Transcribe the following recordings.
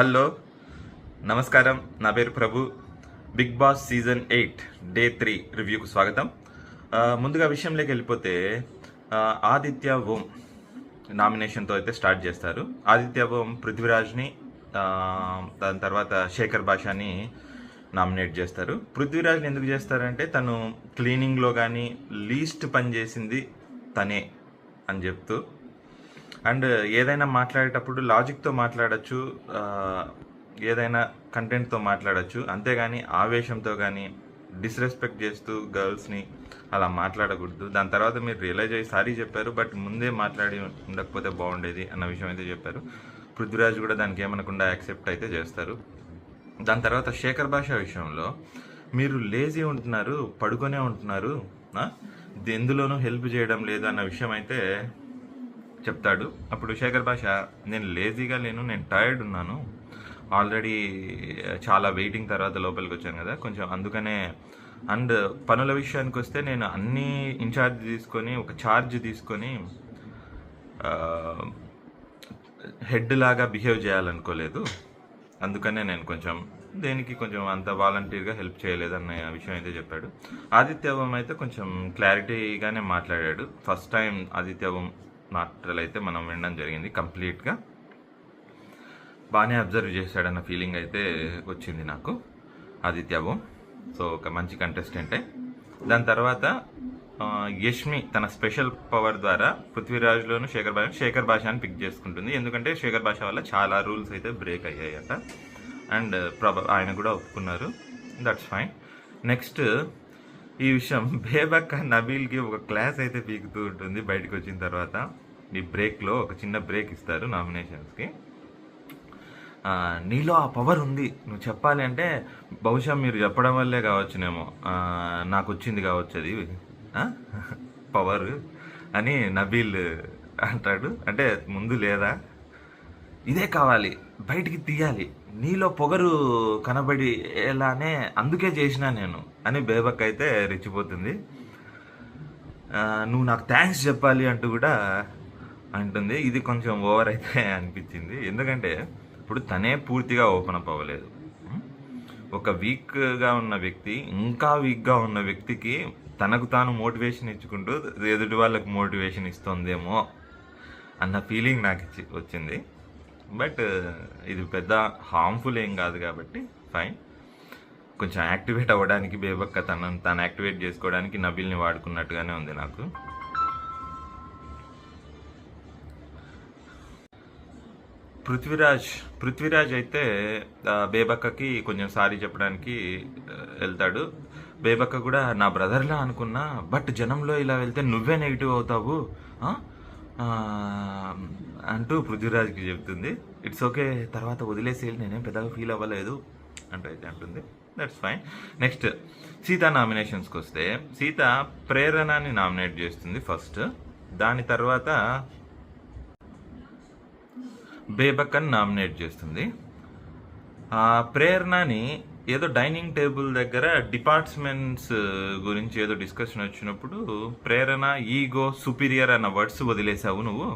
Hello, నమస్కారం. నా పేరు ప్రభు. బిగ్ బాస్ సీజన్ 8 డే 3 రివ్యూకు స్వాగతం. ముందుగా విషయంలోకి వెళ్ళిపోతే ఆదిత్య ఓం నామినేషన్తో అయితే స్టార్ట్ చేస్తారు. ఆదిత్య ఓం పృథ్వీరాజ్ని, దాని తర్వాత శేఖర్ భాషని నామినేట్ చేస్తారు. పృథ్వీరాజ్ని ఎందుకు చేస్తారంటే తను క్లీనింగ్లో కానీ లీస్ట్ పని చేసింది తనే అని చెప్తూ, అండ్ ఏదైనా మాట్లాడేటప్పుడు లాజిక్తో మాట్లాడచ్చు, ఏదైనా కంటెంట్తో మాట్లాడచ్చు, అంతేగాని ఆవేశంతో కానీ డిస్రెస్పెక్ట్ చేస్తూ గర్ల్స్ని అలా మాట్లాడకూడదు. దాని తర్వాత మీరు రియలైజ్ అయ్యి సారీ చెప్పారు, బట్ ముందే మాట్లాడి ఉండకపోతే బాగుండేది అన్న విషయం అయితే చెప్పారు. పృథ్వీరాజ్ కూడా దానికి ఏమనకుండా యాక్సెప్ట్ అయితే చేస్తారు. దాని తర్వాత శేఖర్ భాష విషయంలో మీరు లేజీ ఉంటున్నారు, పడుకొనే ఉంటున్నారు, ఎందులోనూ హెల్ప్ చేయడం లేదు అన్న విషయం అయితే చెప్తాడు. అప్పుడు శేఖర్ భాష, నేను లేజీగా లేను, నేను టైర్డ్ ఉన్నాను, ఆల్రెడీ చాలా వెయిటింగ్ తర్వాత లోపలికి వచ్చాను కదా కొంచెం, అందుకనే. అండ్ పనుల విషయానికి వస్తే నేను అన్నీ ఇన్ఛార్జ్ తీసుకొని ఒక ఛార్జ్ తీసుకొని హెడ్ లాగా బిహేవ్ చేయాలనుకోలేదు, అందుకనే నేను దేనికి కొంచెం అంత వాలంటీర్గా హెల్ప్ చేయలేదన్న విషయం అయితే చెప్పాడు. ఆదిత్యవం అయితే కొంచెం క్లారిటీగానే మాట్లాడాడు. ఫస్ట్ టైం ఆదిత్యవం మాటలు అయితే మనం వినడం జరిగింది. కంప్లీట్గా బాగానే అబ్జర్వ్ చేశాడన్న ఫీలింగ్ అయితే వచ్చింది నాకు ఆదిత్యవం. సో ఒక మంచి కంటెస్టెంటే. దాని తర్వాత యష్మి తన స్పెషల్ పవర్ ద్వారా పృథ్వీరాజ్లోను శేఖర్ భాషని పిక్ చేసుకుంటుంది. ఎందుకంటే శేఖర్ భాష వల్ల చాలా రూల్స్ అయితే బ్రేక్ అయ్యాయట, అండ్ ఆయన కూడా ఒప్పుకున్నారు. That's fine. నెక్స్ట్ ఈ విషయం బేబక్క నబీల్కి ఒక క్లాస్ అయితే పీకుతూ ఉంటుంది బయటకు వచ్చిన తర్వాత. ఈ బ్రేక్లో ఒక చిన్న బ్రేక్ ఇస్తారు నామినేషన్స్కి. నీలో ఆ పవర్ ఉంది, నువ్వు చెప్పాలి అంటే బహుశా మీరు చెప్పడం వల్లే కావచ్చునేమో, నాకు వచ్చింది కావచ్చు అది పవర్ అని నబీల్ అంటాడు. అంటే ముందు లేదా, ఇదే కావాలి, బయటికి తీయాలి, నీలో పొగరు కనబడి ఎలానే అందుకే చేసినా నేను అని బేబక్ అయితే రెచ్చిపోతుంది. నువ్వు నాకు థ్యాంక్స్ చెప్పాలి అంటూ కూడా అంటుంది. ఇది కొంచెం ఓవర్ అయితే అనిపించింది. ఎందుకంటే ఇప్పుడు తనే పూర్తిగా ఓపెన్ అప్ అవ్వలేదు. ఒక వీక్గా ఉన్న వ్యక్తి ఇంకా వీక్గా ఉన్న వ్యక్తికి తనకు తాను మోటివేషన్ ఇచ్చుకుంటూ ఎదుటి వాళ్ళకు మోటివేషన్ ఇస్తుందేమో అన్న ఫీలింగ్ నాకు వచ్చింది. బట్ ఇది పెద్ద హార్మ్ఫుల్ ఏం కాదు కాబట్టి ఫైన్. కొంచెం యాక్టివేట్ అవ్వడానికి బేబక్క తను యాక్టివేట్ చేసుకోవడానికి నబీల్ని వాడుకున్నట్టుగానే ఉంది నాకు. పృథ్వీరాజ్ అయితే బేబక్కకి కొంచెం సారీ చెప్పడానికి వెళ్తాడు. బేబక్క కూడా నా బ్రదర్లా అనుకున్నా, బట్ జనంలో ఇలా వెళ్తే నువ్వే నెగిటివ్ అవుతావు అంటూ పృథ్వీరాజ్కి చెప్తుంది. ఇట్స్ ఓకే, తర్వాత వదిలేసేయాలి, నేనేం పెద్దగా ఫీల్ అవ్వలేదు అంటూ అయితే అంటుంది. That's fine. నెక్స్ట్ సీత నామినేషన్స్కి వస్తే సీత ప్రేరణని నామినేట్ చేస్తుంది ఫస్ట్. దాని తర్వాత బేబక్కని నామినేట్ చేస్తుంది. ప్రేరణని ఏదో డైనింగ్ టేబుల్ దగ్గర డిపార్ట్మెంట్స్ గురించి ఏదో డిస్కషన్ వచ్చినప్పుడు ప్రేరణ ఈగో సుపీరియర్ అన్న వర్డ్స్ వదిలేసావు నువ్వు,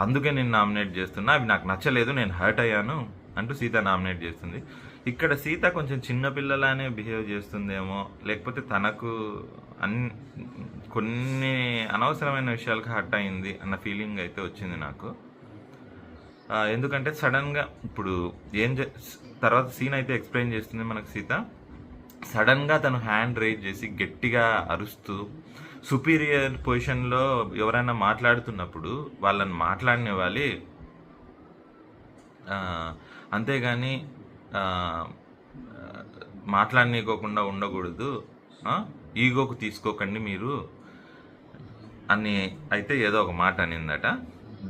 అందుకే నేను నామినేట్ చేస్తున్నా, అవి నాకు నచ్చలేదు, నేను హర్ట్ అయ్యాను అంటూ సీత నామినేట్ చేస్తుంది. ఇక్కడ సీత కొంచెం చిన్నపిల్లలానే బిహేవ్ చేస్తుందేమో, లేకపోతే తనకు కొన్ని అనవసరమైన విషయాలకు హర్ట్ అయింది అన్న ఫీలింగ్ అయితే వచ్చింది నాకు. ఎందుకంటే సడన్గా ఇప్పుడు తర్వాత సీన్ అయితే ఎక్స్ప్లెయిన్ చేస్తుంది మనకు సీత. సడన్గా తను హ్యాండ్ రైజ్ చేసి గట్టిగా అరుస్తూ సుపీరియర్ పొజిషన్లో ఎవరైనా మాట్లాడుతున్నప్పుడు వాళ్ళని మాట్లాడనివ్వాలి, అంతేగాని మాట్లాడనీకోకుండా ఉండకూడదు, ఈగోకు తీసుకోకండి మీరు అని అయితే ఏదో ఒక మాట అనిందట.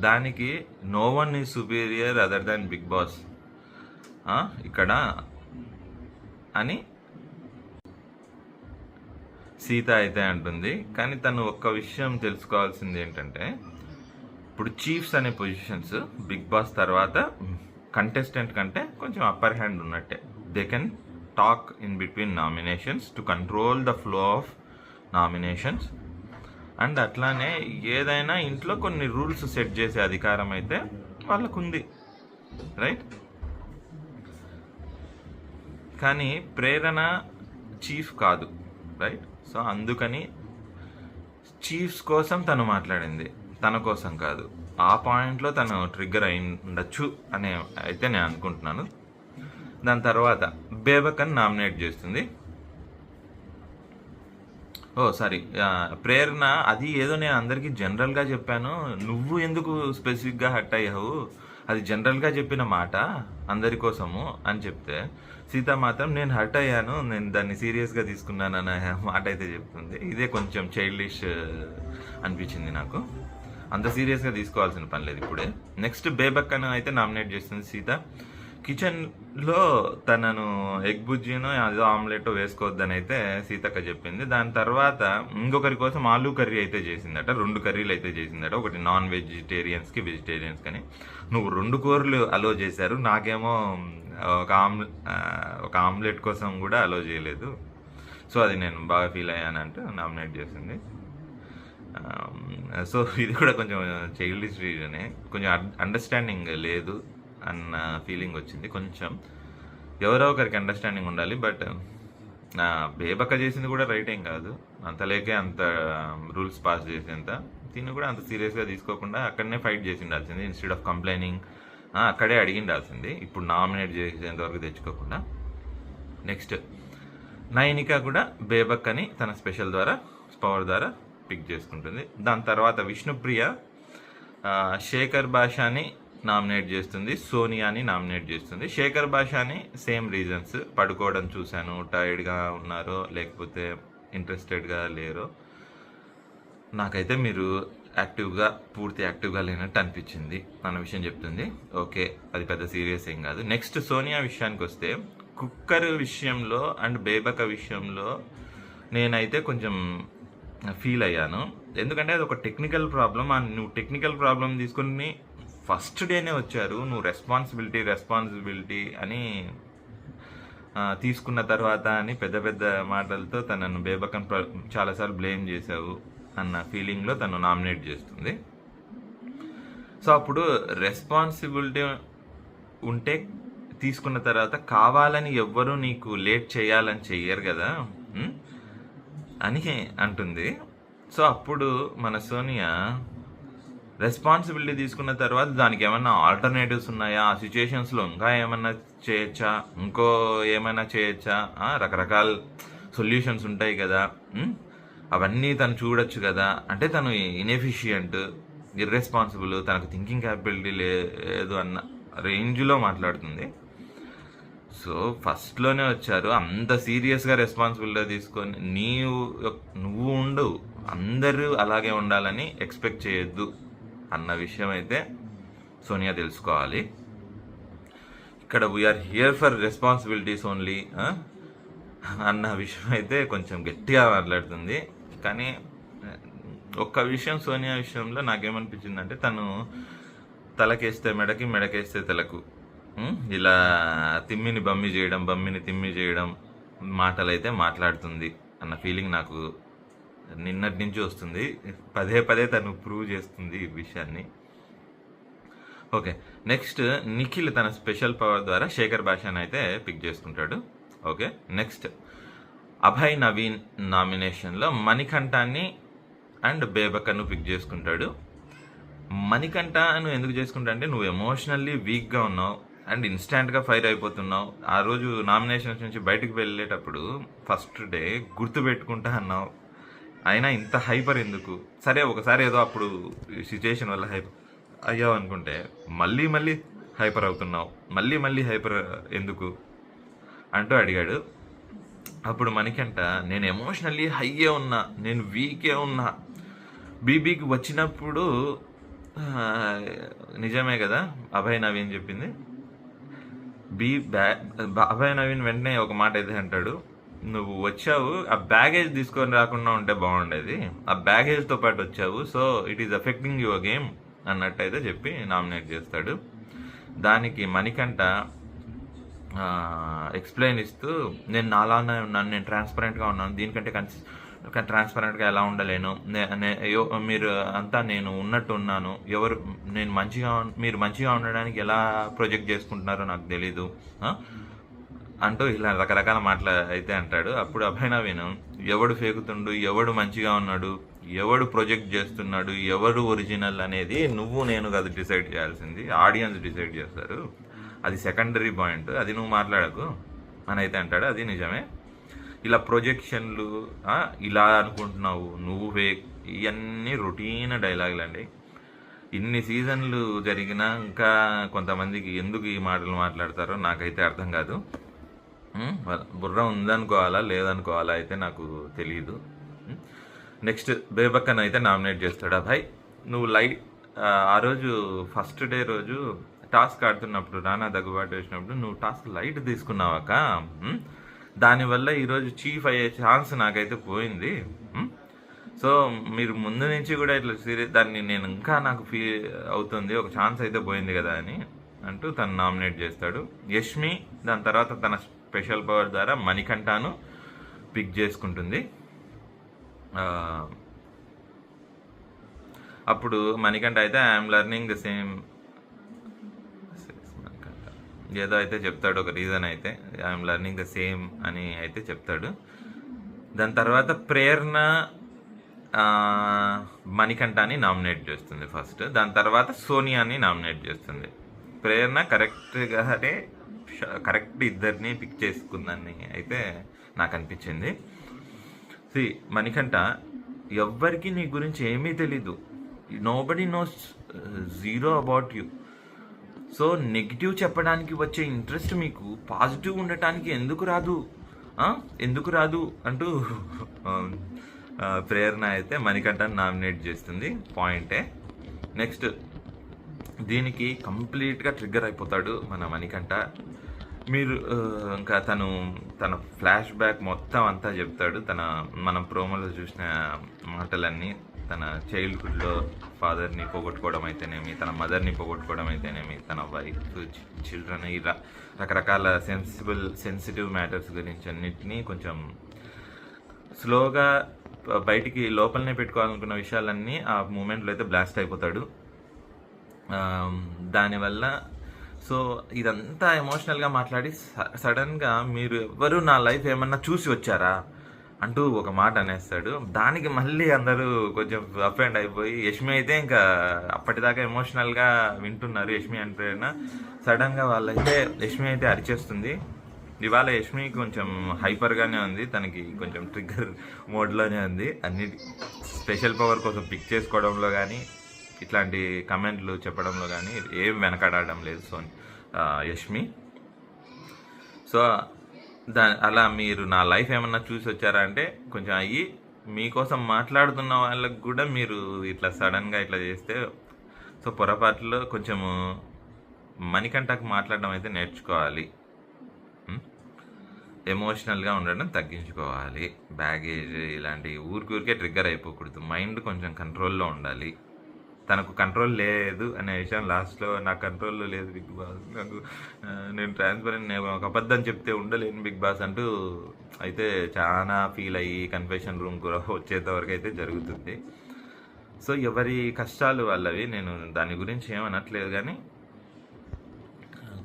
దానికి no one is superior other than big boss ఇక్కడ అని సీత అయితే అంటుంది. కానీ తను ఒక్క విషయం తెలుసుకోవాల్సింది ఏంటంటే, ఇప్పుడు చీఫ్స్ అనే పొజిషన్స్ బిగ్ బాస్ తర్వాత కంటెస్టెంట్ కంటే కొంచెం అప్పర్ హ్యాండ్ ఉన్నట్టే. They can talk in between nominations to control the flow of nominations. And అట్లానే ఏదైనా ఇంట్లో కొన్ని రూల్స్ సెట్ చేసే అధికారం అయితే వాళ్ళకు ఉంది, రైట్? కానీ ప్రేరణ చీఫ్ కాదు, రైట్? సో అందుకని చీఫ్స్ కోసం తను మాట్లాడింది, తన కోసం కాదు. ఆ పాయింట్లో తను ట్రిగ్గర్ అయి ఉండొచ్చు అని అయితే నేను అనుకుంటున్నాను. దాని తర్వాత బేబకన్ నామినేట్ చేస్తుంది. సారీ, ప్రేరణ అది ఏదో నేను అందరికీ జనరల్గా చెప్పాను, నువ్వు ఎందుకు స్పెసిఫిక్గా హర్ట్ అయ్యావు, అది జనరల్గా చెప్పిన మాట అందరి కోసము అని చెప్తే, సీత మాత్రం నేను హర్ట్ అయ్యాను, నేను దాన్ని సీరియస్గా తీసుకున్నాను అనే మాట అయితే చెప్తుంది. ఇదే కొంచెం చైల్డిష్ అనిపించింది నాకు. అంత సీరియస్గా తీసుకోవాల్సిన పని లేదు ఇప్పుడే. నెక్స్ట్ బేబక్కను అయితే నామినేట్ చేస్తుంది సీత. కిచెన్లో తనను ఎగ్ బుజ్జిను అదో ఆమ్లెట్ వేసుకోవద్దని అయితే సీతక్క చెప్పింది. దాని తర్వాత ఇంకొకరి కోసం ఆలూ కర్రీ అయితే చేసిందట, 2 కర్రీలు అయితే చేసిందట, ఒకటి నాన్ వెజిటేరియన్స్కి వెజిటేరియన్స్ అని. నువ్వు 2 కూరలు అలో చేశారు, నాకేమో ఒక ఆమ్లెట్ కోసం కూడా అలో చేయలేదు. సో అది నేను బాగా ఫీల్ అయ్యానంటూ నామినేట్ చేసింది. సో ఇది కూడా కొంచెం చైల్డిష్ రీజనే, కొంచెం అండర్స్టాండింగ్ లేదు అన్న ఫీలింగ్ వచ్చింది. కొంచెం ఎవరో ఒకరికి అండర్స్టాండింగ్ ఉండాలి, బట్ బేబక్క చేసింది కూడా రైట్ ఏం కాదు, అంత లేకే అంత రూల్స్ పాస్ చేసేంత. దీన్ని కూడా అంత సీరియస్గా తీసుకోకుండా అక్కడనే ఫైట్ చేసి ఉండాల్సింది, ఇన్స్టెడ్ ఆఫ్ కంప్లైనింగ్ అక్కడే అడిగి ఉండాల్సింది, ఇప్పుడు నామినేట్ చేసేంత వరకు తెచ్చుకోకుండా. నెక్స్ట్ నయనిక కూడా బేబక్కని తన స్పెషల్ ద్వారా, పవర్ ద్వారా పిక్ చేసుకుంటుంది. దాని తర్వాత విష్ణుప్రియ శేఖర్ భాషాని నామినేట్ చేస్తుంది, సోనియాని నామినేట్ చేస్తుంది. శేఖర్ భాషాని సేమ్ రీజన్స్, పడుకోవడం చూశాను, టైర్డ్గా ఉన్నారో లేకపోతే ఇంట్రెస్టెడ్గా లేరో, నాకైతే మీరు పూర్తి యాక్టివ్గా లేనట్టు అనిపించింది అన్న విషయం చెప్తుంది. ఓకే, అది పెద్ద సీరియస్ ఏం కాదు. నెక్స్ట్ సోనియా విషయానికి వస్తే, కుక్కర్ విషయంలో అండ్ బేబక విషయంలో నేనైతే కొంచెం ఫీల్ అయ్యాను. ఎందుకంటే అది ఒక టెక్నికల్ ప్రాబ్లం, నువ్వు టెక్నికల్ ప్రాబ్లం తీసుకుని ఫస్ట్ డేనే వచ్చారు, నువ్వు రెస్పాన్సిబిలిటీ అని తీసుకున్న తర్వాత అని పెద్ద పెద్ద మాటలతో తనను బేబకన్ చాలాసార్లు బ్లేమ్ చేశావు అన్న ఫీలింగ్లో తను నామినేట్ చేస్తుంది. సో అప్పుడు రెస్పాన్సిబిలిటీ ఉంటే తీసుకున్న తర్వాత కావాలని ఎవ్వరూ నీకు లేట్ చేయాలని చెయ్యరు కదా అని అంటుంది. సో అప్పుడు మన సోనియా రెస్పాన్సిబిలిటీ తీసుకున్న తర్వాత దానికి ఏమన్నా ఆల్టర్నేటివ్స్ ఉన్నాయా, ఆ సిచ్యుయేషన్స్లో ఇంకా ఏమన్నా చేయొచ్చా, ఏమైనా చేయొచ్చా, రకరకాల సొల్యూషన్స్ ఉంటాయి కదా, అవన్నీ తను చూడొచ్చు కదా. అంటే తను ఇన్ఎఫిషియంట్, ఇర్రెస్పాన్సిబుల్, తనకు థింకింగ్ క్యాపబిలిటీ లేదు అన్న రేంజ్లో మాట్లాడుతుంది. సో ఫస్ట్లోనే వచ్చారు, అంత సీరియస్గా రెస్పాన్సిబిలిటీ తీసుకొని నువ్వు ఉండు, అందరూ అలాగే ఉండాలని ఎక్స్పెక్ట్ చేయొద్దు అన్న విషయం అయితే సోనియా తెలుసుకోవాలి. ఇక్కడ we are here for responsibilities only అన్న విషయం అయితే కొంచెం గట్టిగా మాట్లాడుతుంది. కానీ ఒక్క విషయం సోనియా విషయంలో నాకేమనిపించిందంటే, తను తలకేస్తే మెడకి, మెడకేస్తే తలకు, ఇలా తిమ్మిని బమ్మి చేయడం, బమ్మిని తిమ్మి చేయడం మాటలైతే మాట్లాడుతుంది అన్న ఫీలింగ్ నాకు నిన్నటి నుంచి వస్తుంది. పదే పదే తను ప్రూవ్ చేస్తుంది ఈ విషయాన్ని. ఓకే, నెక్స్ట్ నిఖిల్ తన స్పెషల్ పవర్ ద్వారా శేఖర్ భాషను అయితే పిక్ చేసుకుంటాడు. ఓకే, నెక్స్ట్ అభయ్ నవీన్ నామినేషన్లో మణికంఠాన్ని అండ్ బేబకను పిక్ చేసుకుంటాడు. మణికంఠ నువ్వు ఎందుకు చేసుకుంటా అంటే, నువ్వు ఎమోషనల్లీ వీక్గా ఉన్నావు అండ్ ఇన్స్టాంట్గా ఫైర్ అయిపోతున్నావు. ఆ రోజు నామినేషన్స్ నుంచి బయటకు వెళ్ళేటప్పుడు ఫస్ట్ డే గుర్తుపెట్టుకుంటా అన్నావు, అయినా ఇంత హైపర్ ఎందుకు? సరే ఒకసారి ఏదో అప్పుడు సిచ్యుయేషన్ వల్ల అయ్యావు అనుకుంటే, మళ్ళీ హైపర్ అవుతున్నావు, మళ్ళీ హైపర్ ఎందుకు అంటూ అడిగాడు. అప్పుడు మణికంఠ, నేను ఎమోషనల్లీ హైయే ఉన్నా, నేను వీకే ఉన్నా, బీబీకి వచ్చినప్పుడు నిజమే కదా అభయ్ నవీన్ చెప్పింది. అభయ్ నవీన్ వెంటనే ఒక మాట అయితే అంటాడు, నువ్వు వచ్చావు ఆ బ్యాగేజ్ తీసుకొని రాకుండా ఉంటే బాగుండేది, ఆ బ్యాగేజ్తో పాటు వచ్చావు, so it is affecting your game అన్నట్టయితే చెప్పి నామినేట్ చేస్తాడు. దానికి మణికంఠ ఎక్స్ప్లెయిన్ ఇస్తూ, నేను నాలానే ఉన్నాను, నేను ట్రాన్స్పరెంట్గా ఉన్నాను, దీనికంటే ట్రాన్స్పరెంట్గా ఎలా ఉండలేను, మీరు అంతా నేను ఉన్నట్టు ఉన్నాను, మీరు మంచిగా ఉండడానికి ఎలా ప్రొజెక్ట్ చేసుకుంటున్నారో నాకు తెలీదు, అంటూ ఇలా రకరకాల మాటలు అయితే అంటాడు. అప్పుడు అభయ్ నవీన్ ఎవడు ఫేకుతుండు, ఎవడు మంచిగా ఉన్నాడు, ఎవడు ప్రొజెక్ట్ చేస్తున్నాడు, ఎవడు ఒరిజినల్ అనేది నువ్వు నేను కాదు డిసైడ్ చేయాల్సింది, ఆడియన్స్ డిసైడ్ చేస్తారు. అది సెకండరీ పాయింట్, అది నువ్వు మాట్లాడకు అని అయితే అంటాడు. అది నిజమే. ఇలా ప్రొజెక్షన్లు, ఇలా అనుకుంటున్నావు నువ్వు ఫేక్, ఇవన్నీ రొటీన్ డైలాగులు అండి. ఇన్ని సీజన్లు జరిగినా ఇంకా కొంతమందికి ఎందుకు ఈ మాటలు మాట్లాడతారో నాకైతే అర్థం కాదు. బుర్ర ఉందనుకోవాలా లేదనుకోవాలా అయితే నాకు తెలియదు. నెక్స్ట్ బేబక్కన్ అయితే నామినేట్ చేస్తాడు. అభయ్ నువ్వు లైట్ ఆ రోజు ఫస్ట్ డే రోజు టాస్క్ ఆడుతున్నప్పుడు రానా దగ్గుబాటు వేసినప్పుడు నువ్వు టాస్క్ లైట్ తీసుకున్నావాక, దానివల్ల ఈరోజు చీఫ్ అయ్యే ఛాన్స్ నాకైతే పోయింది. సో మీరు ముందు నుంచి కూడా ఇట్లా సీరియస్ దాన్ని నేను ఇంకా నాకు ఫీల్ అవుతుంది, ఒక ఛాన్స్ అయితే పోయింది కదా అని అంటూ తను నామినేట్ చేస్తాడు. యష్మి దాని తర్వాత తన స్పెషల్ పవర్ ద్వారా మణికంఠను పిక్ చేసుకుంటుంది. అప్పుడు మణికంఠ అయితే ఐఎమ్ లెర్నింగ్ ద సేమ్ ఏదో అయితే చెప్తాడు, ఒక రీజన్ అయితే ఐఎమ్ లెర్నింగ్ ద సేమ్ అని అయితే చెప్తాడు. దాని తర్వాత ప్రేరణ మణికంఠని నామినేట్ చేస్తుంది ఫస్ట్. దాని తర్వాత సోనియాని నామినేట్ చేస్తుంది. ప్రేరణ కరెక్ట్ ఇద్దరిని పిక్ చేసుకుందని అయితే నాకు అనిపించింది. మణికంఠ ఎవ్వరికి నీ గురించి ఏమీ తెలీదు, nobody nose zero about you. So negative చెప్పడానికి వచ్చే ఇంట్రెస్ట్ మీకు పాజిటివ్ ఉండటానికి ఎందుకు రాదు అంటూ ప్రేరణ అయితే మణికంఠని నామినేట్ చేస్తుంది. పాయింటే. నెక్స్ట్ దీనికి కంప్లీట్గా ట్రిగ్గర్ అయిపోతాడు మన మణికంఠ. మీరు ఇంకా తన ఫ్లాష్ బ్యాక్ మొత్తం అంతా చెప్తాడు. మనం ప్రోమోలో చూసిన మాటలన్నీ, తన చైల్డ్హుడ్లో ఫాదర్ని పోగొట్టుకోవడం అయితేనేమి, తన మదర్ని పోగొట్టుకోవడం అయితేనేమి, తన వైఫ్, చిల్డ్రన్, ఇలా రకరకాల సెన్సిటివ్ మ్యాటర్స్ గురించి అన్నిటినీ కొంచెం స్లోగా బయటికి లోపలనే పెట్టుకోవాలనుకున్న విషయాలన్నీ ఆ మూమెంట్లో అయితే బ్లాస్ట్ అయిపోతాడు. దానివల్ల సో ఇదంతా ఎమోషనల్గా మాట్లాడి సడన్గా మీరు ఎవ్వరు నా లైఫ్ ఏమన్నా చూసి వచ్చారా అంటూ ఒక మాట అనేస్తాడు. దానికి మళ్ళీ అందరూ కొంచెం అఫెండ్ అయిపోయి, యష్మి అయితే ఇంకా అప్పటిదాకా ఎమోషనల్గా వింటున్నారు యష్మి అండ్ ప్రేరణ. సడన్గా వాళ్ళైతే యష్మి అయితే అరిచేస్తుంది. ఇవాళ యష్మి కొంచెం హైపర్గానే ఉంది, తనకి కొంచెం ట్రిగ్గర్ మోడ్లోనే ఉంది. అన్ని స్పెషల్ పవర్ కోసం పిక్ చేసుకోవడంలో కానీ, ఇట్లాంటి కమెంట్లు చెప్పడంలో కానీ ఏం వెనకాడడం లేదు యష్మి. సో అలా మీరు నా లైఫ్ ఏమన్నా చూసి వచ్చారా అంటే కొంచెం అయ్యి మీకోసం మాట్లాడుతున్న వాళ్ళకు కూడా మీరు ఇట్లా సడన్గా ఇట్లా చేస్తే, సో పొరపాటులో కొంచెము మణికంఠకు మాట్లాడడం అయితే నేర్చుకోవాలి. ఎమోషనల్గా ఉండడం తగ్గించుకోవాలి. బ్యాగేజ్ ఇలాంటి ఊరికే ట్రిగ్గర్ అయిపోకూడదు. మైండ్ కొంచెం కంట్రోల్లో ఉండాలి. తనకు కంట్రోల్ లేదు అనే విషయం లాస్ట్లో, నాకు కంట్రోల్లో లేదు బిగ్ బాస్, నేను ట్రాన్స్పరెంట్, నేను ఒక అబద్ధం చెప్తే ఉండలేను బిగ్ బాస్ అంటూ అయితే చాలా ఫీల్ అయ్యి కన్ఫెషన్ రూమ్ కూడా వచ్చేంతవరకు అయితే జరుగుతుంది. సో ఎవరి కష్టాలు వాళ్ళవి, నేను దాని గురించి ఏమనట్లేదు. కానీ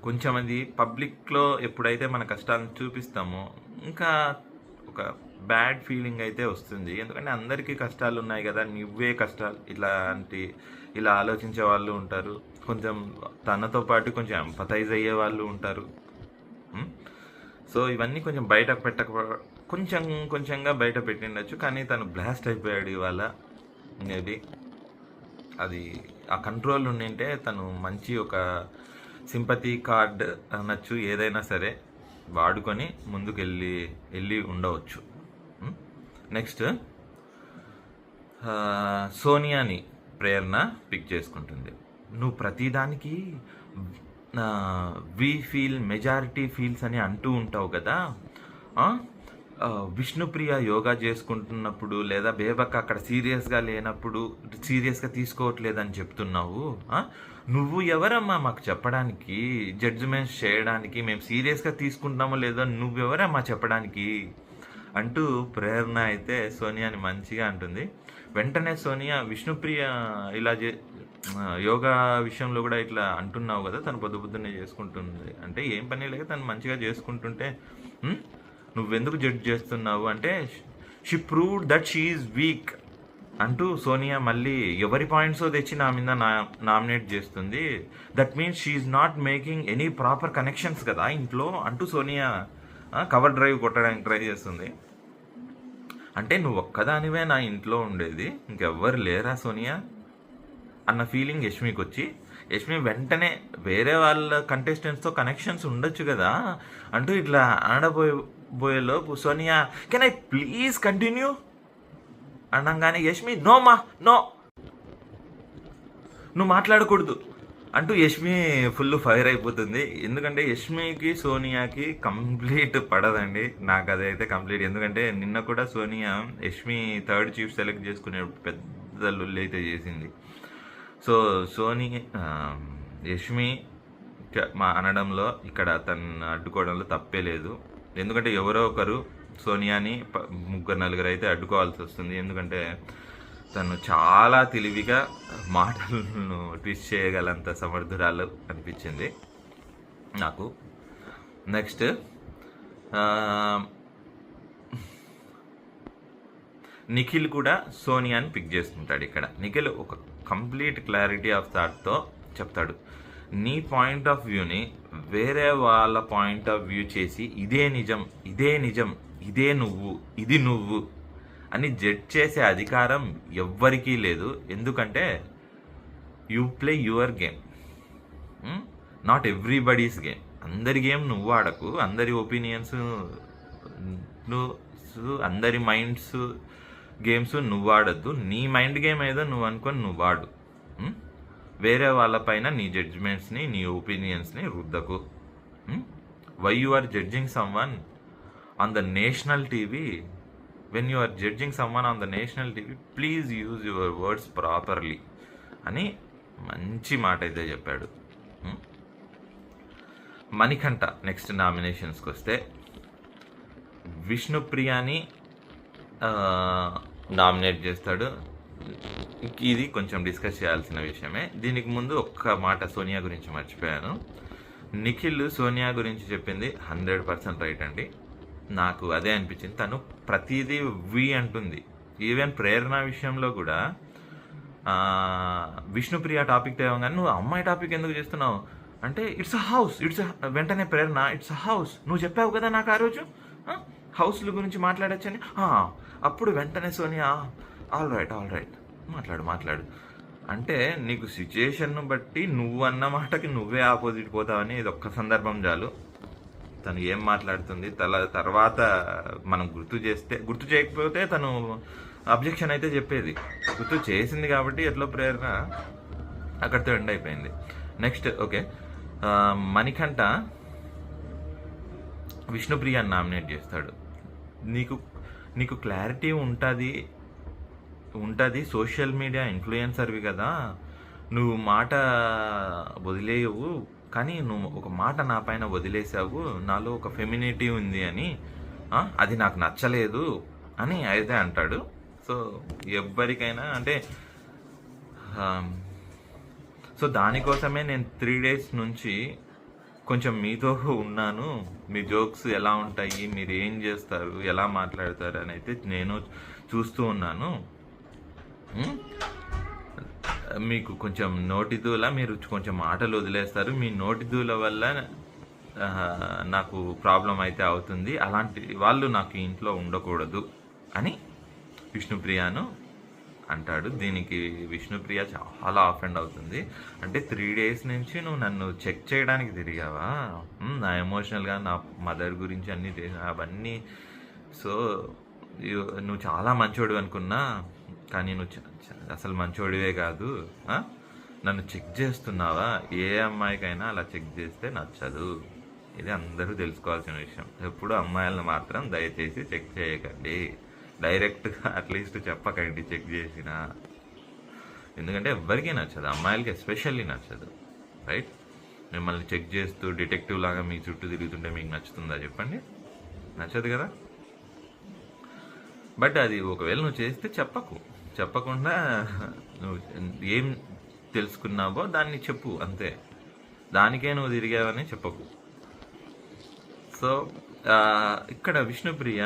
కొంచెం అది పబ్లిక్లో ఎప్పుడైతే మన కష్టాలను చూపిస్తామో ఇంకా ఒక బ్యాడ్ ఫీలింగ్ అయితే వస్తుంది. ఎందుకంటే అందరికీ కష్టాలు ఉన్నాయి కదా, నువ్వే కష్టాలు ఇలా ఆలోచించే వాళ్ళు ఉంటారు. కొంచెం తనతో పాటు కొంచెం ఎంపథైజ్ అయ్యే వాళ్ళు ఉంటారు. సో ఇవన్నీ కొంచెం కొంచెంగా బయట పెట్టిండొచ్చు. కానీ తను బ్లాస్ట్ అయిపోయాడు ఇవాళ. మేబీ అది ఆ కంట్రోల్ ఉండింటే తను మంచి ఒక సింపతి కార్డ్ అనొచ్చు, ఏదైనా సరే వాడుకొని ముందుకు వెళ్ళి ఉండవచ్చు. నెక్స్ట్ సోనియాని ప్రేరణ పిక్ చేసుకుంటుంది. నువ్వు ప్రతిదానికి మెజారిటీ ఫీల్స్ అని అంటూ ఉంటావు కదా, విష్ణుప్రియ యోగా చేసుకుంటున్నప్పుడు లేదా బేబక్క అక్కడ సీరియస్గా లేనప్పుడు సీరియస్గా తీసుకోవట్లేదని చెప్తున్నావు. నువ్వు ఎవరమ్మా మాకు చెప్పడానికి, జడ్జిమెంట్స్ చేయడానికి, మేము సీరియస్గా తీసుకుంటామో లేదో నువ్వెవరమ్మా చెప్పడానికి అంటూ ప్రేరణ అయితే సోనియాని మంచిగా అంటుంది. వెంటనే సోనియా విష్ణుప్రియ ఇలా యోగా విషయంలో కూడా ఇట్లా అంటున్నావు కదా, తను పొద్దున్నే చేసుకుంటుంది అంటే ఏం పని లేక తను మంచిగా చేసుకుంటుంటే నువ్వెందుకు జడ్జ్ చేస్తున్నావు అంటే she proved that she is week అంటూ సోనియా మళ్ళీ ఎవరి పాయింట్సో తెచ్చి నా మీద నామినేట్ చేస్తుంది. That means she is not making any proper connections కదా ఇంట్లో అంటూ సోనియా కవర్ డ్రైవ్ కొట్టడానికి ట్రై చేస్తుంది. అంటే నువ్వు ఒక్కదానివే నా ఇంట్లో ఉండేది, ఇంకెవ్వరు లేరా సోనియా అన్న ఫీలింగ్ యష్మికి వచ్చి, యష్మి వెంటనే వేరే వాళ్ళ కంటెస్టెంట్స్తో కనెక్షన్స్ ఉండొచ్చు కదా అంటూ ఇట్లా ఆడబోయేలోపు Sonia can I please continue అనగానే యష్మి నో నువ్వు మాట్లాడకూడదు అంటూ యష్మి ఫుల్ ఫైర్ అయిపోతుంది. ఎందుకంటే యష్మికి సోనియాకి కంప్లీట్ పడదండి, నాకు అదైతే కంప్లీట్. ఎందుకంటే నిన్న కూడా Sonia Yashmi third chief select చేసుకునే పెద్ద లొల్లి అయితే చేసింది. సో యష్మి మా అనడంలో ఇక్కడ తను అడ్డుకోవడంలో తప్పే లేదు. ఎందుకంటే ఎవరో ఒకరు సోనియాని 3-4 అయితే అడ్డుకోవాల్సి వస్తుంది. ఎందుకంటే తను చాలా తెలివిగా మాటలను ట్విస్ట్ చేయగలంత సమర్థురాలు అనిపించింది నాకు. నెక్స్ట్ నిఖిల్ కూడా సోనియాని పిక్ చేసుకుంటాడు. ఇక్కడ నిఖిల్ ఒక కంప్లీట్ క్లారిటీ ఆఫ్ థాట్తో చెప్తాడు, నీ పాయింట్ ఆఫ్ వ్యూని వేరే వాళ్ళ పాయింట్ ఆఫ్ వ్యూ చేసి ఇదే నిజం ఇదే ఇది నువ్వు అని జడ్జ్ చేసే అధికారం ఎవ్వరికీ లేదు. ఎందుకంటే you play your game, not everybody's game. అందరి గేమ్ నువ్వు ఆడకు, అందరి ఒపీనియన్స్ అందరి మైండ్స్ గేమ్స్ నువ్వు ఆడద్దు. నీ మైండ్ గేమ్ ఏదో నువ్వు అనుకొని నువ్వు ఆడు. వేరే వాళ్ళపైన నీ జడ్జ్మెంట్స్ని నీ ఒపీనియన్స్ని రుద్దకు. Why you are judging someone on the national TV, when you are judging someone on the national TV, please use your words properly అని మంచి మాట అయితే చెప్పాడు. మణికంఠ నెక్స్ట్ నామినేషన్స్కి వస్తే విష్ణుప్రియాని నామినేట్ చేస్తాడు. ఇది కొంచెం డిస్కస్ చేయాల్సిన విషయమే. దీనికి ముందు ఒక్క మాట సోనియా గురించి మర్చిపోయాను. నిఖిల్ సోనియా గురించి చెప్పింది 100% రైట్ అండి. నాకు అదే అనిపించింది. తను ప్రతిదీ అంటుంది. ఈవెన్ ప్రేరణ విషయంలో కూడా విష్ణుప్రియ టాపిక్ తేవగానే నువ్వు అమ్మాయి టాపిక్ ఎందుకు చేస్తున్నావు అంటే ఇట్స్ అ హౌస్, వెంటనే ప్రేరణ ఇట్స్ అ హౌస్, నువ్వు చెప్పావు కదా నాకు ఆ రోజు హౌస్ల గురించి మాట్లాడచ్చని. అప్పుడు వెంటనే సోనియా ఆల్ రైట్ మాట్లాడు అంటే నీకు సిచ్యుయేషన్ను బట్టి నువ్వు అన్న మాటకి నువ్వే ఆపోజిట్ పోతావని ఇది ఒక్క సందర్భం చాలు. తను ఏం మాట్లాడుతుంది తర్వాత మనం గుర్తు చేయకపోతే తను అబ్జెక్షన్ అయితే చెప్పేది. గుర్తు చేసింది కాబట్టి ఎట్లా ప్రేరణ అక్కడితో ఎండ్ అయిపోయింది. నెక్స్ట్ ఓకే, మణికంఠ విష్ణుప్రియాని నామినేట్ చేస్తాడు. నీకు క్లారిటీ ఉంటుంది సోషల్ మీడియా ఇన్ఫ్లుయెన్సర్వి కదా, నువ్వు మాట వదిలేయవు, కానీ నువ్వు ఒక మాట నా పైన వదిలేసావు, నాలో ఒక ఫెమినిటీ ఉంది అని, అది నాకు నచ్చలేదు అని అయితే అంటాడు. సో ఎవరికైనా అంటే సో దానికోసమే నేను 3 days నుంచి కొంచెం మీతో ఉన్నాను. మీ జోక్స్ ఎలా ఉంటాయి, మీరు ఏం చేస్తారు, ఎలా మాట్లాడతారు అని అయితే నేను చూస్తూ ఉన్నాను. మీకు కొంచెం నోటిదూల, మీరు కొంచెం మాటలు వదిలేస్తారు, మీ నోటిదూల వల్ల నాకు ప్రాబ్లం అయితే అవుతుంది, అలాంటి వాళ్ళు నాకు ఇంట్లో ఉండకూడదు అని విష్ణుప్రియను అంటాడు. దీనికి విష్ణుప్రియ చాలా ఆఫెండ్ అవుతుంది. అంటే 3 days నుంచి నువ్వు నన్ను చెక్ చేయడానికి తిరిగావా, నా ఎమోషనల్గా నా మదర్ గురించి అన్నీ అవన్నీ, సో నువ్వు చాలా మంచోడు అనుకున్నా, కానీ నువ్వు అసలు మంచోడివే కాదు, నన్ను చెక్ చేస్తున్నావా, ఏ అమ్మాయికైనా అలా చెక్ చేస్తే నచ్చదు, ఇది అందరూ తెలుసుకోవాల్సిన విషయం. ఎప్పుడు అమ్మాయిలను మాత్రం దయచేసి చెక్ చేయకండి, డైరెక్ట్గా అట్లీస్ట్ చెప్పకండి చెక్ చేసినా, ఎందుకంటే ఎవ్వరికీ నచ్చదు, అమ్మాయిలకి ఎస్పెషల్లీ నచ్చదు, రైట్? మిమ్మల్ని చెక్ చేస్తూ డిటెక్టివ్ లాగా మీ చుట్టూ తిరుగుతుంటే మీకు నచ్చుతుందా చెప్పండి? నచ్చదు కదా. బట్ అది ఒకవేళ నువ్వు చేస్తే చెప్పకుండా నువ్వు ఏం తెలుసుకున్నావో దాన్ని చెప్పు అంతే. దానికే నువ్వు తిరిగావని చెప్పకు. సో ఇక్కడ విష్ణుప్రియ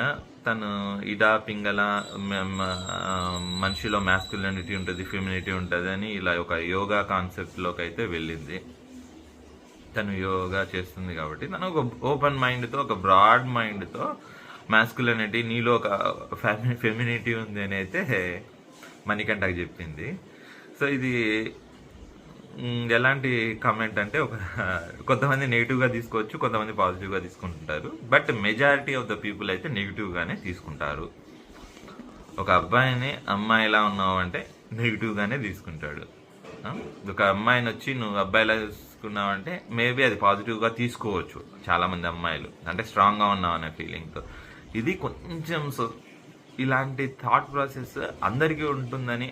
తను ఇడా పింగళ మనిషిలో మ్యాస్కులినిటీ ఉంటుంది, ఫెమినిటీ ఉంటుంది అని ఇలా ఒక యోగా కాన్సెప్ట్లోకి అయితే వెళ్ళింది. తను యోగా చేస్తుంది కాబట్టి తను ఒక ఓపెన్ మైండ్తో, ఒక బ్రాడ్ మైండ్తో మ్యాస్కులినిటీ, నీలో ఒక ఫెమినిటీ ఉంది అని అయితే మణికంఠకి చెప్పింది. సో ఇది ఎలాంటి కామెంట్ అంటే, కొంతమంది నెగిటివ్గా తీసుకోవచ్చు, కొంతమంది పాజిటివ్గా తీసుకుంటుంటారు. But majority of the people అయితే నెగిటివ్గానే తీసుకుంటారు. ఒక అబ్బాయిని అమ్మాయి ఎలా ఉన్నావు అంటే నెగిటివ్గానే తీసుకుంటాడు. ఒక అమ్మాయిని వచ్చి నువ్వు అబ్బాయిలా తీసుకున్నావంటే మేబీ అది పాజిటివ్గా తీసుకోవచ్చు చాలామంది అమ్మాయిలు, అంటే స్ట్రాంగ్గా ఉన్నావు అనే ఫీలింగ్తో. ఇది కొంచెం ఇలాంటి థాట్ ప్రాసెస్ అందరికీ ఉంటుందని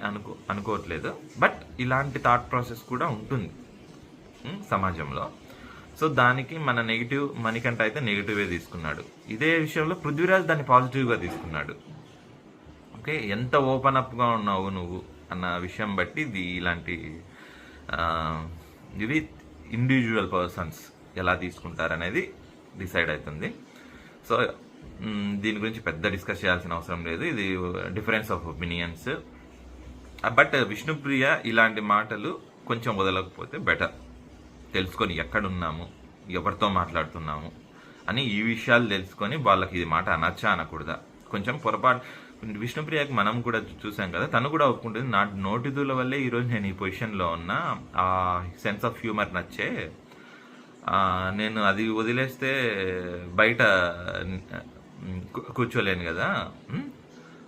అనుకోవట్లేదు. బట్ ఇలాంటి థాట్ ప్రాసెస్ కూడా ఉంటుంది సమాజంలో. సో దానికి మన నెగిటివ్ మణికంఠ అయితే నెగిటివే తీసుకున్నాడు. ఇదే విషయంలో పృథ్వీరాజ్ దాన్ని పాజిటివ్గా తీసుకున్నాడు. ఓకే, ఎంత ఓపెన్ అప్గా ఉన్నావు నువ్వు అన్న విషయం బట్టి ఇలాంటి ఇవి ఇండివిజువల్ పర్సన్స్ ఎలా తీసుకుంటారనేది డిసైడ్ అవుతుంది. సో దీని గురించి పెద్ద డిస్కస్ చేయాల్సిన అవసరం లేదు. ఇది difference of opinions. But Vishnupriya ఇలాంటి మాటలు కొంచెం వదలకపోతే బెటర్. తెలుసుకొని ఎక్కడున్నాము, ఎవరితో మాట్లాడుతున్నాము అని ఈ విషయాలు తెలుసుకొని వాళ్ళకి ఇది మాట అనొచ్చా అనకూడదా. కొంచెం పొరపాటు విష్ణుప్రియకి మనం కూడా చూసాం కదా, తను కూడా ఒప్పుకుంటుంది. నా నోటిదుల వల్లే ఈరోజు నేను ఈ పొజిషన్లో ఉన్నా, ఆ సెన్స్ ఆఫ్ హ్యూమర్ నచ్చే నేను అది వదిలేస్తే బయట కూర్చోలేను కదా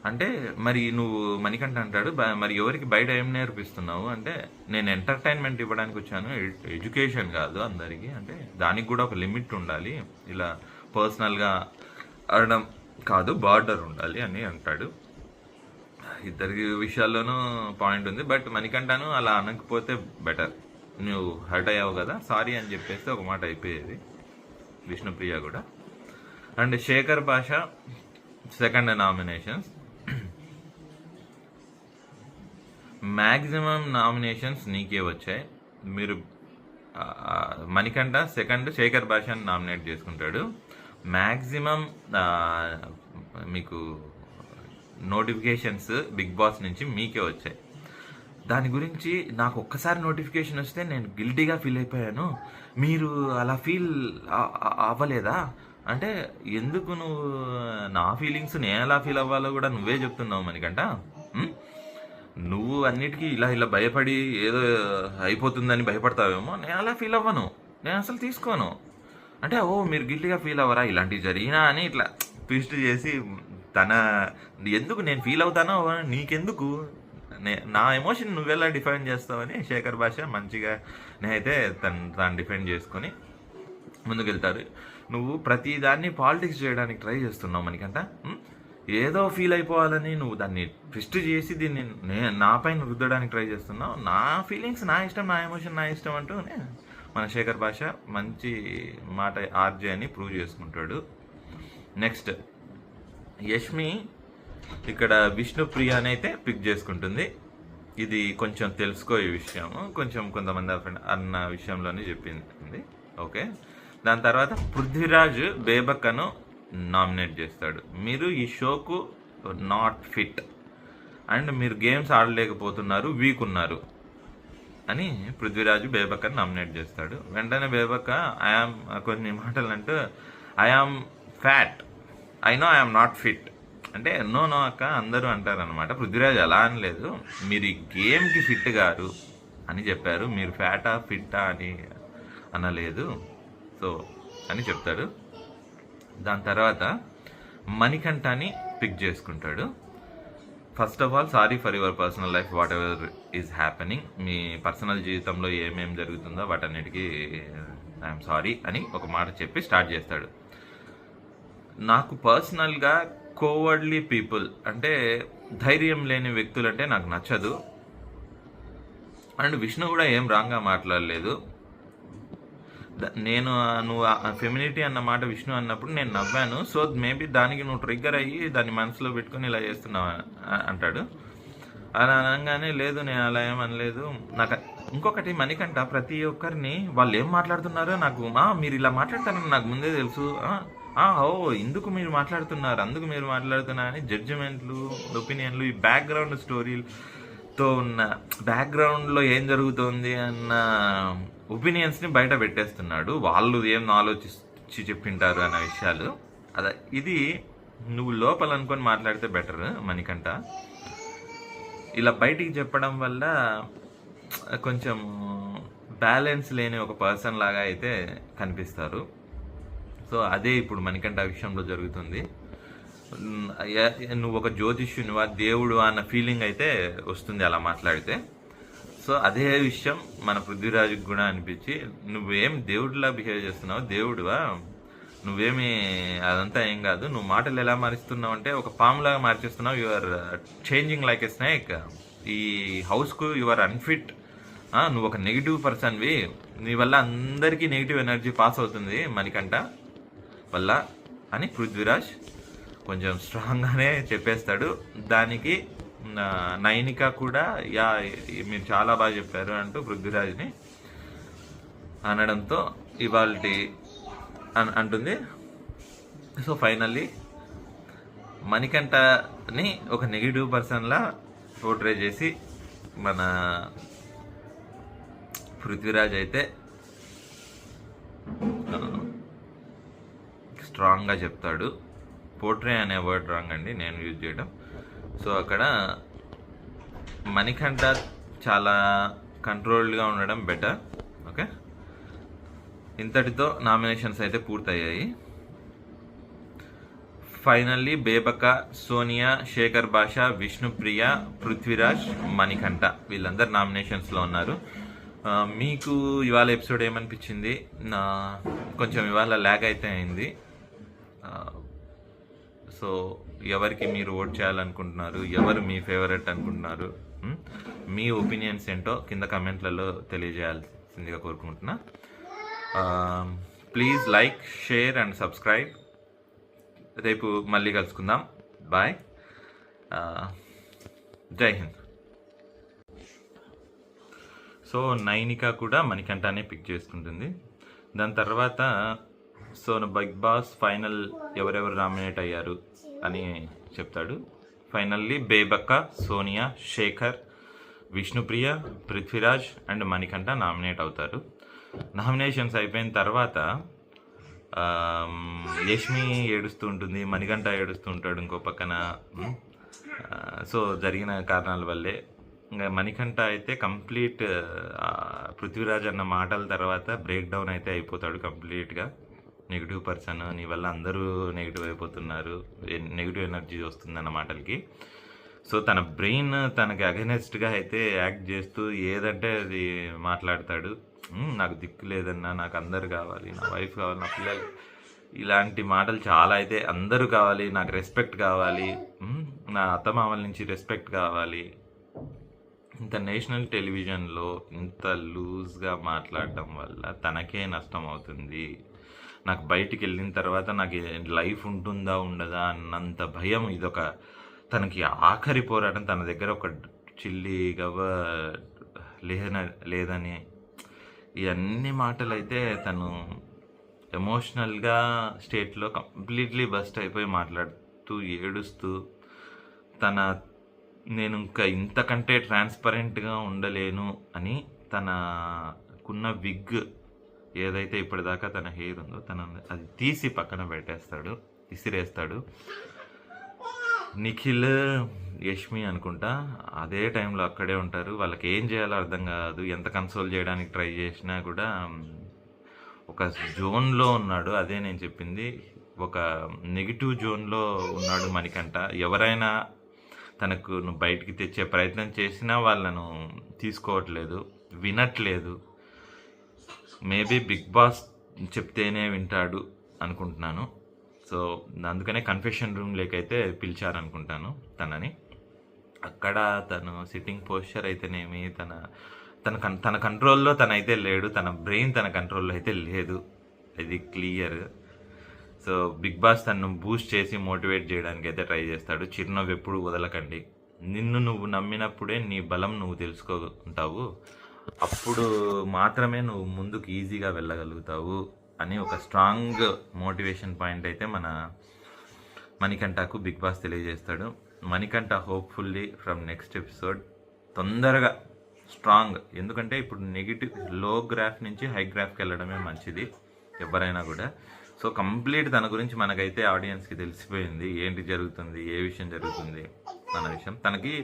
అంటే. మరి నువ్వు మణికంఠ అంటాడు, మరి ఎవరికి బయట ఏం నేర్పిస్తున్నావు అంటే, నేను ఎంటర్టైన్మెంట్ ఇవ్వడానికి వచ్చాను, ఎడ్యుకేషన్ కాదు అందరికీ, అంటే దానికి కూడా ఒక లిమిట్ ఉండాలి, ఇలా పర్సనల్గా అనడం కాదు, బార్డర్ ఉండాలి అని అంటాడు. ఇద్దరి విషయాల్లోనూ పాయింట్ ఉంది. బట్ మణికంఠను అలా అనకపోతే బెటర్. నువ్వు హర్ట్ అయ్యావు కదా, సారీ అని చెప్పేస్తే ఒక మాట అయిపోయేది. విష్ణుప్రియ కూడా. అండ్ శేఖర్ భాష సెకండ్ నామినేషన్స్. మ్యాక్సిమం నామినేషన్స్ నీకే వచ్చాయి. మీరు మణికంఠ సెకండ్, శేఖర్ భాషని నామినేట్ చేసుకుంటాడు. మ్యాక్సిమం మీకు నోటిఫికేషన్స్ బిగ్ బాస్ నుంచి మీకే వచ్చాయి. దాని గురించి నాకు ఒక్కసారి నోటిఫికేషన్ వస్తే నేను గిల్టీగా ఫీల్ అయిపోయాను. మీరు అలా ఫీల్ అవ్వలేదా అంటే, ఎందుకు నువ్వు నా ఫీలింగ్స్ నేను ఎలా ఫీల్ అవ్వాలో కూడా నువ్వే చెప్తున్నావు మణికంఠ. నువ్వు అన్నిటికీ ఇలా భయపడి ఏదో అయిపోతుందని భయపడతావేమో, నేను అలా ఫీల్ అవ్వను, నేను అసలు తీసుకోను అంటే, ఓ మీరు గిల్టీగా ఫీల్ అవ్వరా ఇలాంటివి జరిగినా అని ఇట్లా ట్విస్ట్ చేసి ఎందుకు నేను ఫీల్ అవుతానో నీకెందుకు, నా ఎమోషన్ నువ్వెలా డిఫైన్ చేస్తావని శేఖర్ భాష మంచిగా నేనైతే తను డిఫైన్ చేసుకొని ముందుకెళ్తారు. నువ్వు ప్రతిదాన్ని పాలిటిక్స్ చేయడానికి ట్రై చేస్తున్నావు మణికంఠ. ఏదో ఫీల్ అయిపోవాలని నువ్వు దాన్ని ట్విస్ట్ చేసి దీన్ని నా పైన రుద్దడానికి ట్రై చేస్తున్నావు. నా ఫీలింగ్స్ నా ఇష్టం, నా ఎమోషన్ నా ఇష్టం అంటూనే మన శేఖర్ భాష మంచి మాట ఆర్జే అని ప్రూవ్ చేసుకుంటాడు. నెక్స్ట్ యష్మి ఇక్కడ విష్ణుప్రియని అయితే పిక్ చేసుకుంటుంది. ఇది కొంచెం తెలుసుకో ఈ విషయము, కొంచెం కొంతమంది అన్న విషయంలోనే చెప్పింది. ఓకే, దాని తర్వాత పృథ్వీరాజ్ బేబక్కను నామినేట్ చేస్తాడు. మీరు ఈ షోకు నాట్ ఫిట్ అండ్ మీరు గేమ్స్ ఆడలేకపోతున్నారు, వీక్ ఉన్నారు అని పృథ్వీరాజు బేబక్కని నామినేట్ చేస్తాడు. వెంటనే బేబక్క కొన్ని మాటలు అంటూ I am fat, I know I am not fit అంటే, నో అక్క అందరూ అంటారనమాట. పృథ్వీరాజ్ అలా అనలేదు, మీరు ఈ గేమ్కి ఫిట్ గారు అని చెప్పారు, మీరు ఫ్యాటా ఫిట్టా అని అనలేదు సో అని చెప్తాడు. దాని తర్వాత మణికంఠని పిక్ చేసుకుంటాడు. First of all sorry for your personal life, what ever is happening. Me personal జీవితంలో ఏమేం జరుగుతుందో వాటన్నిటికీ ఐఎమ్ సారీ అని ఒక మాట చెప్పి స్టార్ట్ చేస్తాడు. నాకు పర్సనల్గా కోవర్డ్లీ పీపుల్ అంటే ధైర్యం లేని వ్యక్తులు అంటే నాకు నచ్చదు. అండ్ విష్ణు కూడా ఏం రాంగ్గా మాట్లాడలేదు. నువ్వు ఫెమినిటీ అన్న మాట విష్ణు అన్నప్పుడు నేను నవ్వాను. సో మేబీ దానికి నువ్వు ట్రిగ్గర్ అయ్యి దాన్ని మనసులో పెట్టుకొని ఇలా చేస్తున్నావు అంటాడు. అలా అనగానే లేదు నేను అలా ఏం అనలేదు. నాకు ఇంకొకటి మణికంఠ ప్రతి ఒక్కరిని వాళ్ళు ఏం మాట్లాడుతున్నారో నాకు మీరు ఇలా మాట్లాడతారని నాకు ముందే తెలుసు, ఓ ఇందుకు మీరు మాట్లాడుతున్నారు అందుకు మీరు మాట్లాడుతున్నారు అని జడ్జిమెంట్లు, ఒపీనియన్లు, ఈ బ్యాక్గ్రౌండ్ స్టోరీతో ఉన్న బ్యాక్గ్రౌండ్లో ఏం జరుగుతోంది అన్న ఒపీనియన్స్ని బయట పెట్టేస్తున్నాడు. వాళ్ళు ఏం ఆలోచించి చెప్పింటారు అన్న విషయాలు. అదే ఇది నువ్వు లోపల అనుకొని మాట్లాడితే బెటర్ మణికంఠ. ఇలా బయటికి చెప్పడం వల్ల కొంచెం బ్యాలెన్స్ లేని ఒక పర్సన్ లాగా అయితే కనిపిస్తారు. సో అదే ఇప్పుడు మణికంఠ విషయంలో జరుగుతుంది. నువ్వు ఒక జ్యోతిష్యునివా దేవుడు అన్న ఫీలింగ్ అయితే వస్తుంది అలా మాట్లాడితే. సో అదే విషయం మన పృథ్వీరాజుకి కూడా అనిపించి, నువ్వేం దేవుడిలా బిహేవ్ చేస్తున్నావు, దేవుడువా నువ్వేమి, అదంతా ఏం కాదు, నువ్వు మాటలు ఎలా మారుస్తున్నావు అంటే ఒక పాములాగా మార్చేస్తున్నావు, you are changing like a snake, ఈ హౌస్కు యు ఆర్ అన్ఫిట్, నువ్వు ఒక నెగిటివ్ పర్సన్వి, నీ వల్ల అందరికీ నెగిటివ్ ఎనర్జీ పాస్ అవుతుంది మణికంఠ వల్ల అని పృథ్వీరాజ్ కొంచెం స్ట్రాంగ్గానే చెప్పేస్తాడు. దానికి నైనిక కూడా మీరు చాలా బాగా చెప్పారు అంటూ పృథ్వీరాజ్ని అనడంతో ఇవాల్టి అంటుంది. సో ఫైనల్లీ మణికంఠని ఒక నెగిటివ్ పర్సన్లా పోర్ట్రే చేసి మన పృథ్వీరాజ్ అయితే స్ట్రాంగ్గా చెప్తాడు. పోర్ట్రే అనే వర్డ్ రాంగ్ అండి, నేను యూజ్ చేయడం. సో అక్కడ మణికంఠ చాలా కంట్రోల్డ్గా ఉండడం బెటర్. ఓకే, ఇంతటితో నామినేషన్స్ అయితే పూర్తయ్యాయి. ఫైనల్లీ బేబక, సోనియా, శేఖర్ భాష, విష్ణుప్రియ, పృథ్వీరాజ్, మణికంఠ వీళ్ళందరూ నామినేషన్స్లో ఉన్నారు. మీకు ఇవాళ ఎపిసోడ్ ఏమనిపించింది? కొంచెం ఇవాళ ల్యాగ్ అయితే అయింది. సో ఎవరికి మీరు ఓట్ చేయాలనుకుంటున్నారు, ఎవరు మీ ఫేవరెట్ అనుకుంటున్నారు, మీ ఒపీనియన్స్ ఏంటో కింద కమెంట్లలో తెలియజేయాల్సిందిగా కోరుకుంటున్నా. Please like, share and subscribe. రేపు మళ్ళీ కలుసుకుందాం. బాయ్. జై హింద్. సో నైనిక కూడా మణికంఠనే పిక్ చేసుకుంటుంది. దాని తర్వాత సో బిగ్ బాస్ ఫైనల్ ఎవరెవరు నామినేట్ అయ్యారు అని చెప్తాడు. Finally Bebakka, Sonia, Shekhar, Vishnupriya, Prithviraj and Manikanta nominate అవుతారు. నామినేషన్స్ అయిపోయిన తర్వాత యష్మి ఏడుస్తూ ఉంటుంది, మణికంఠ ఏడుస్తూ ఉంటాడు ఇంకో పక్కన. సో జరిగిన కారణాల వల్లే ఇంకా మణికంఠ అయితే కంప్లీట్ పృథ్వీరాజ్ అన్న మాటల తర్వాత బ్రేక్ డౌన్ అయితే అయిపోతాడు కంప్లీట్గా. నెగిటివ్ పర్సన్, నీ వల్ల అందరూ నెగిటివ్ అయిపోతున్నారు, నెగిటివ్ ఎనర్జీ వస్తుందన్న మాటలకి. సో తన బ్రెయిన్ తనకి అగెనెస్ట్గా అయితే యాక్ట్ చేస్తూ ఏదంటే అది మాట్లాడతాడు. నాకు దిక్కు లేదన్నా, నాకు అందరు కావాలి, నా వైఫ్ కావాలి, నా పిల్లలు, ఇలాంటి మాటలు చాలా అయితే, అందరూ కావాలి, నాకు రెస్పెక్ట్ కావాలి, నా అత్తమామల నుంచి రెస్పెక్ట్ కావాలి. ఇంత నేషనల్ టెలివిజన్లో ఇంత లూజ్గా మాట్లాడడం వల్ల తనకే నష్టం అవుతుంది. నాకు బయటికి వెళ్ళిన తర్వాత నాకు లైఫ్ ఉంటుందా ఉండదా అన్నంత భయం. ఇదొక తనకి ఆఖరి పోరాటం. తన దగ్గర ఒక చిల్లి గవ్వ లేదని ఇవన్నీ మాటలు అయితే తను ఎమోషనల్గా స్టేట్లో కంప్లీట్లీ బస్ట్ అయిపోయి మాట్లాడుతూ ఏడుస్తూ నేను ఇంకా ఇంతకంటే ట్రాన్స్పరెంట్గా ఉండలేను అని తనకున్న విగ్ ఏదైతే ఇప్పటిదాకా తన హెయిర్ ఉందో అది తీసి పక్కన పెట్టేస్తాడు, ఇసిరేస్తాడు. నిఖిల్, యష్మి అనుకుంటా అదే టైంలో అక్కడే ఉంటారు. వాళ్ళకి ఏం చేయాలో అర్థం కాదు. ఎంత కన్సోల్ చేయడానికి ట్రై చేసినా కూడా ఒక జోన్లో ఉన్నాడు. అదే నేను చెప్పింది, ఒక నెగిటివ్ జోన్లో ఉన్నాడు మణికంఠ. ఎవరైనా తనకు నువ్వు బయటికి తెచ్చే ప్రయత్నం చేసినా వాళ్ళను తీసుకోవట్లేదు, వినట్లేదు. మేబీ బిగ్ బాస్ చెప్తేనే వింటాడు అనుకుంటున్నాను. సో అందుకనే కన్ఫెషన్ రూమ్ లేకైతే పిలిచారనుకుంటాను తనని. అక్కడ తను సిట్టింగ్ పోస్చర్ అయితేనేమి తన కంట్రోల్లో తనైతే లేడు, తన బ్రెయిన్ తన కంట్రోల్లో అయితే లేదు, ఇది క్లియర్. సో బిగ్ బాస్ తను బూస్ట్ చేసి మోటివేట్ చేయడానికి అయితే ట్రై చేస్తాడు. చిరునవ్వు ఎప్పుడు వదలకండి, నిన్ను నువ్వు నమ్మినప్పుడే నీ బలం నువ్వు తెలుసుకుంటావు, అప్పుడు మాత్రమే నువ్వు ముందుకు ఈజీగా వెళ్ళగలుగుతావు అని ఒక స్ట్రాంగ్ మోటివేషన్ పాయింట్ అయితే మన మణికంఠకు బిగ్ బాస్ తెలియజేస్తాడు. Manikanta hopefully from next episode తొందరగా స్ట్రాంగ్, ఎందుకంటే ఇప్పుడు నెగిటివ్ లో గ్రాఫ్ నుంచి హై గ్రాఫ్కి వెళ్ళడమే మంచిది ఎవరైనా కూడా. సో కంప్లీట్ తన గురించి మనకైతే ఆడియన్స్కి తెలిసిపోయింది, ఏంటి జరుగుతుంది, ఏ విషయం జరుగుతుంది అన్న విషయం. తనకి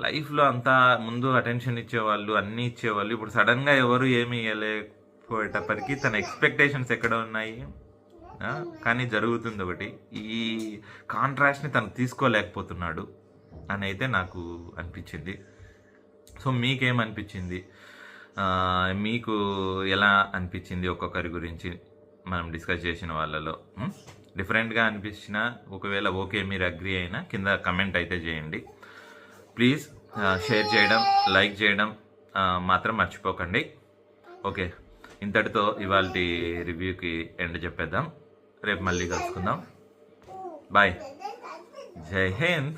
లైఫ్లో అంతా ముందు అటెన్షన్ ఇచ్చేవాళ్ళు, అన్నీ ఇచ్చేవాళ్ళు, ఇప్పుడు సడన్గా ఎవరు ఏమి ఇవ్వలేకపోయేటప్పటికీ తన ఎక్స్పెక్టేషన్స్ ఎక్కడ ఉన్నాయి, కానీ జరుగుతుంది ఒకటి. ఈ కాంట్రాస్ట్ని తను తీసుకోలేకపోతున్నాడు అని అయితే నాకు అనిపించింది. సో మీకేమనిపించింది, మీకు ఎలా అనిపించింది, ఒక్కొక్కరి గురించి మనం డిస్కస్ చేసిన వాళ్ళలో డిఫరెంట్గా అనిపించిన, ఒకవేళ ఓకే మీరు అగ్రీ అయినా కింద కమెంట్ అయితే చేయండి. ప్లీజ్ షేర్ చేయడం, లైక్ చేయడం మాత్రం మర్చిపోకండి. ఓకే, ఇంతటితో ఇవాళ రివ్యూకి ఎండ్ చెప్పేద్దాం. రేపు మళ్ళీ కలుసుకుందాం. బాయ్, జై హింద్.